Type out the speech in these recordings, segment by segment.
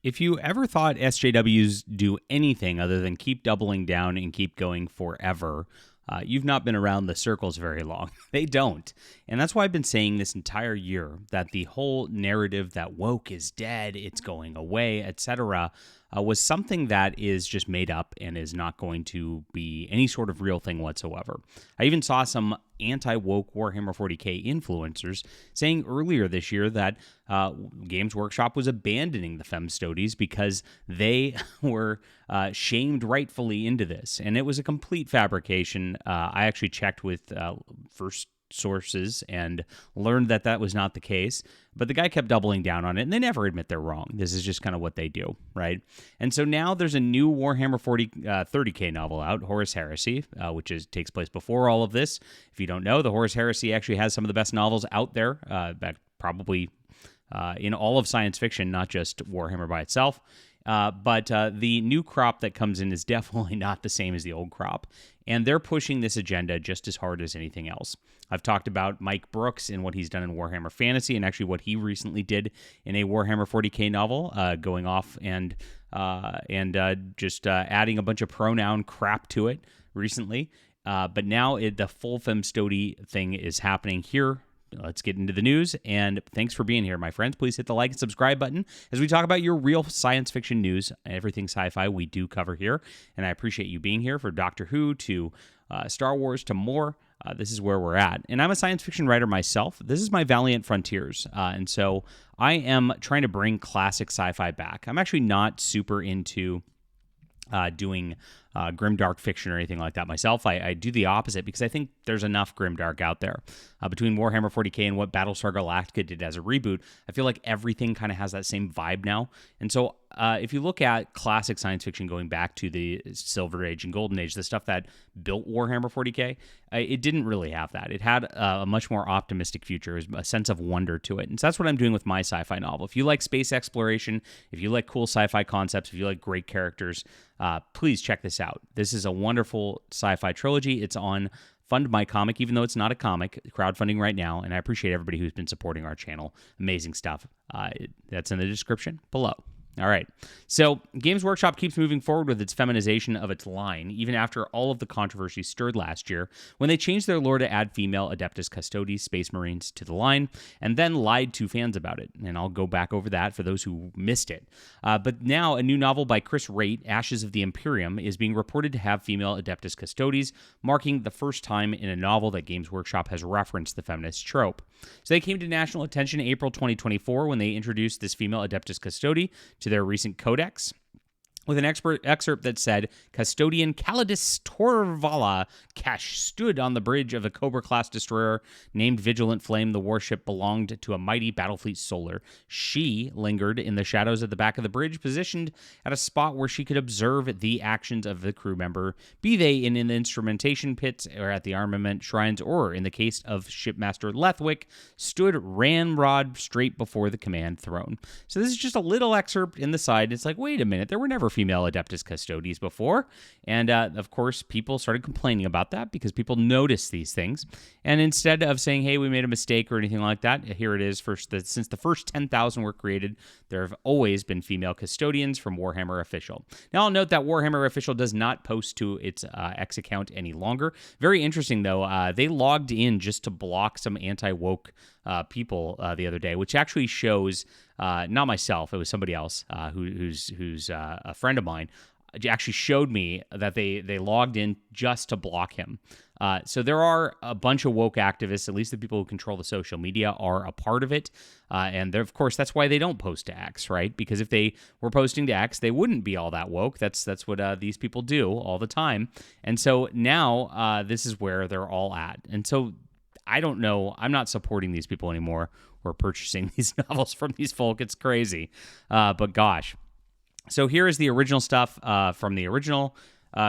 If you ever thought SJWs do anything other than keep doubling down and keep going forever, you've not been around the circles very long. They don't. And that's why I've been saying this entire year that the whole narrative that woke is dead, it's going away, etc., was something that is just made up and is not going to be any sort of real thing whatsoever. I even saw some anti-woke Warhammer 40k influencers saying earlier this year that Games Workshop was abandoning the Custodes because they were shamed rightfully into this. And it was a complete fabrication. I actually checked with first sources and learned that that was not the case, but the guy kept doubling down on it, and they never admit they're wrong. This is just kind of what they do, right? And so now there's a new Warhammer 30k novel out, Horus Heresy, which takes place before all of this. If you don't know, the Horus Heresy actually has some of the best novels out there, that probably in all of science fiction, not just Warhammer by itself. But the new crop that comes in is definitely not the same as the old crop. And they're pushing this agenda just as hard as anything else. I've talked about Mike Brooks and what he's done in Warhammer Fantasy, and actually what he recently did in a Warhammer 40k novel, going off and just adding a bunch of pronoun crap to it recently. But now the full Femstody thing is happening here. Let's get into the news, and thanks for being here, my friends. Please hit the like and subscribe button as we talk about your real science fiction news. Everything sci-fi we do cover here, and I appreciate you being here. For Doctor Who to Star Wars to more, this is where we're at. And I'm a science fiction writer myself. This is my Valiant Frontiers, and so I am trying to bring classic sci-fi back. I'm actually not super into doing grimdark fiction or anything like that myself. I do the opposite because I think there's enough grimdark out there. Between Warhammer 40k and what Battlestar Galactica did as a reboot, I feel like everything kind of has that same vibe now. And so if you look at classic science fiction going back to the Silver Age and Golden Age, the stuff that built Warhammer 40k, it didn't really have that. It had a much more optimistic future, a sense of wonder to it. And so that's what I'm doing with my sci-fi novel. If you like space exploration, if you like cool sci-fi concepts, if you like great characters, please check this out. This is a wonderful sci-fi trilogy. It's on Fund My Comic, even though it's not a comic, crowdfunding right now, and I appreciate everybody who's been supporting our channel. Amazing stuff. That's in the description below. All right. So Games Workshop keeps moving forward with its feminization of its line, even after all of the controversy stirred last year when they changed their lore to add female Adeptus Custodes Space Marines to the line and then lied to fans about it. And I'll go back over that for those who missed it. But now a new novel by Chris Raitt, Ashes of the Imperium, is being reported to have female Adeptus Custodes, marking the first time in a novel that Games Workshop has referenced the feminist trope. So they came to national attention in April 2024 when they introduced this female Adeptus Custode to their recent codex, with an excerpt that said, Custodian Calidus Torvala Kesh stood on the bridge of a Cobra-class destroyer named Vigilant Flame. The warship belonged to a mighty Battlefleet Solar. She lingered in the shadows at the back of the bridge, positioned at a spot where she could observe the actions of the crew member, be they in the instrumentation pits or at the armament shrines, or, in the case of Shipmaster Lethwick, stood ramrod straight before the command throne. So this is just a little excerpt in the side. It's like, wait a minute, there were never female Adeptus Custodes before. And of course, people started complaining about that because people notice these things. And instead of saying, hey, we made a mistake or anything like that, here it is. Since the first 10,000 were created, there have always been female custodians from Warhammer Official. Now, I'll note that Warhammer Official does not post to its X account any longer. Very interesting, though. They logged in just to block some anti-woke people the other day, which actually shows, not myself, it was somebody else who's a friend of mine, actually showed me that they logged in just to block him. So there are a bunch of woke activists, at least the people who control the social media are a part of it. And of course, that's why they don't post to X, right? Because if they were posting to X, they wouldn't be all that woke. That's what these people do all the time. And so now this is where they're all at. And so I don't know. I'm not supporting these people anymore or purchasing these novels from these folk. It's crazy. But gosh. So here is the original stuff from the original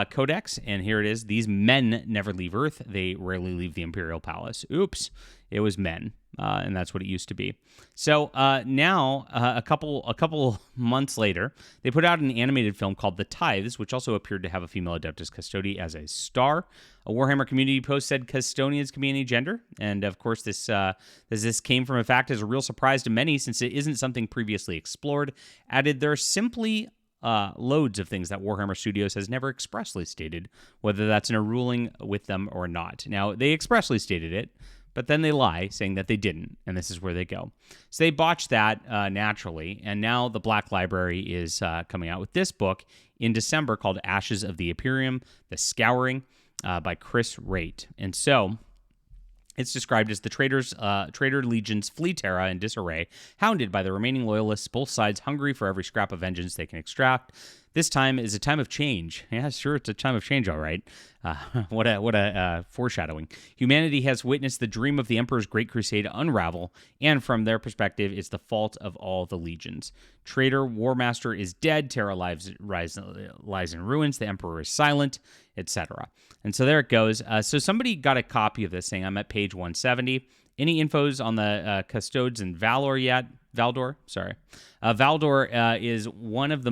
Codex, and here it is. These men never leave Earth. They rarely leave the Imperial Palace. Oops, it was men. and that's what it used to be. So now, a couple months later, they put out an animated film called The Tithes, which also appeared to have a female Adeptus Custode as a star. A Warhammer community post said custodians can be any gender, and of course, this came from a fact as a real surprise to many, since it isn't something previously explored. Added, there are simply loads of things that Warhammer Studios has never expressly stated, whether that's in a ruling with them or not. Now, they expressly stated it, but then they lie, saying that they didn't, and this is where they go. So they botched that naturally, and now the Black Library is coming out with this book in December called Ashes of the Imperium, The Scouring, by Chris Raitt. And so it's described as the traitor legions flee Terra in disarray, hounded by the remaining loyalists, both sides hungry for every scrap of vengeance they can extract. This time is a time of change. Yeah, sure, it's a time of change, all right. What a foreshadowing. Humanity has witnessed the dream of the Emperor's Great Crusade unravel, and from their perspective, it's the fault of all the legions. Traitor Warmaster is dead, Terra lies in ruins, the Emperor is silent, etc. And so there it goes. So somebody got a copy of this saying, I'm at page 170. Any infos on the Custodes and Valdor yet? Valdor is one of the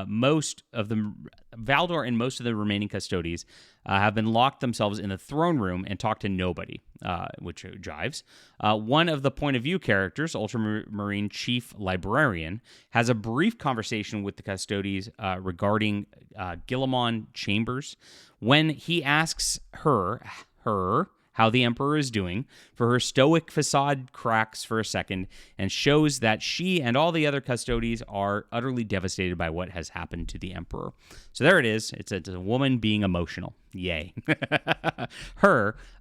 most of the Valdor and most of the remaining Custodes have been locked themselves in the throne room and talk to nobody, which jives. One of the point of view characters, Ultramarine Chief Librarian, has a brief conversation with the Custodes regarding Guilliman Chambers. When he asks her how the Emperor is doing, for her stoic facade cracks for a second and shows that she and all the other Custodes are utterly devastated by what has happened to the Emperor. So there it is. It's a woman being emotional. Yay.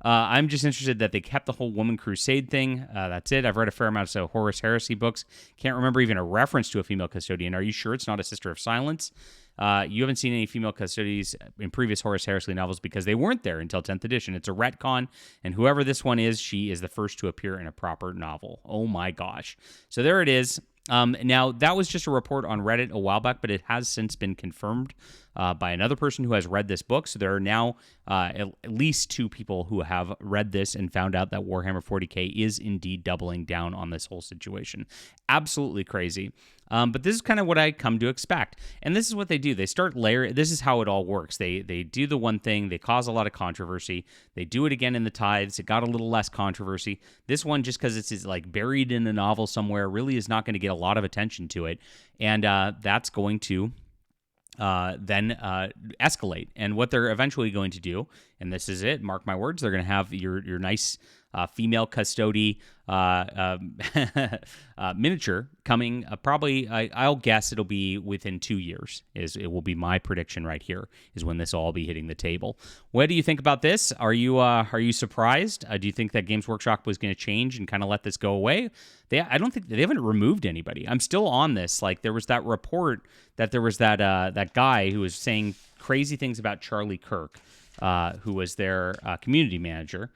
I'm just interested that they kept the whole woman crusade thing. That's it. I've read a fair amount of Horus Heresy books. Can't remember even a reference to a female custodian. Are you sure it's not a Sister of Silence? You haven't seen any female Custodes in previous Horus Heresy novels because they weren't there until 10th edition. It's a retcon, and whoever this one is, she is the first to appear in a proper novel. Oh my gosh. So there it is. Now, that was just a report on Reddit a while back, but it has since been confirmed by another person who has read this book. So there are now at least 2 people who have read this and found out that Warhammer 40K is indeed doubling down on this whole situation. Absolutely crazy. But this is kind of what I come to expect. And this is what they do. They start this is how it all works. They do the one thing. They cause a lot of controversy. They do it again in the Tithes. It got a little less controversy. This one, just because it's like buried in a novel somewhere, really is not going to get a lot of attention to it. And that's going to then escalate. And what they're eventually going to do, and this is it, mark my words, they're going to have your nice female custody miniature coming probably, I'll guess it'll be within 2 years. It will be my prediction right here, is when this will all be hitting the table. What do you think about this? Are you surprised? Do you think that Games Workshop was going to change and kind of let this go away? I don't think they haven't removed anybody. I'm still on this. Like, there was that report that there was that guy who was saying crazy things about Charlie Kirk, who was their community manager,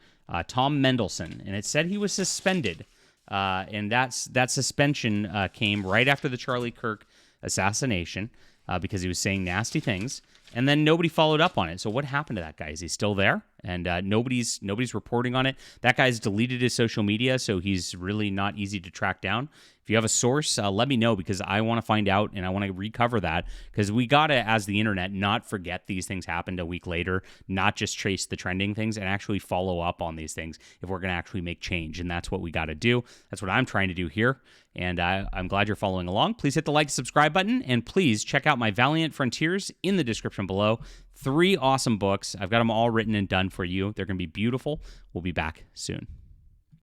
Tom Mendelson, and it said he was suspended. And that suspension came right after the Charlie Kirk assassination because he was saying nasty things, and then nobody followed up on it. So what happened to that guy? Is he still there? And nobody's reporting on it. That guy's deleted his social media, so he's really not easy to track down. If you have a source, let me know, because I want to find out and I want to recover that, because we got to, as the internet, not forget these things happened a week later, not just chase the trending things, and actually follow up on these things if we're going to actually make change. And that's what we got to do. That's what I'm trying to do here. And I'm glad you're following along. Please hit the like, subscribe button, and please check out my Valiant Frontiers in the description below. 3 awesome books. I've got them all written and done for you. They're going to be beautiful. We'll be back soon.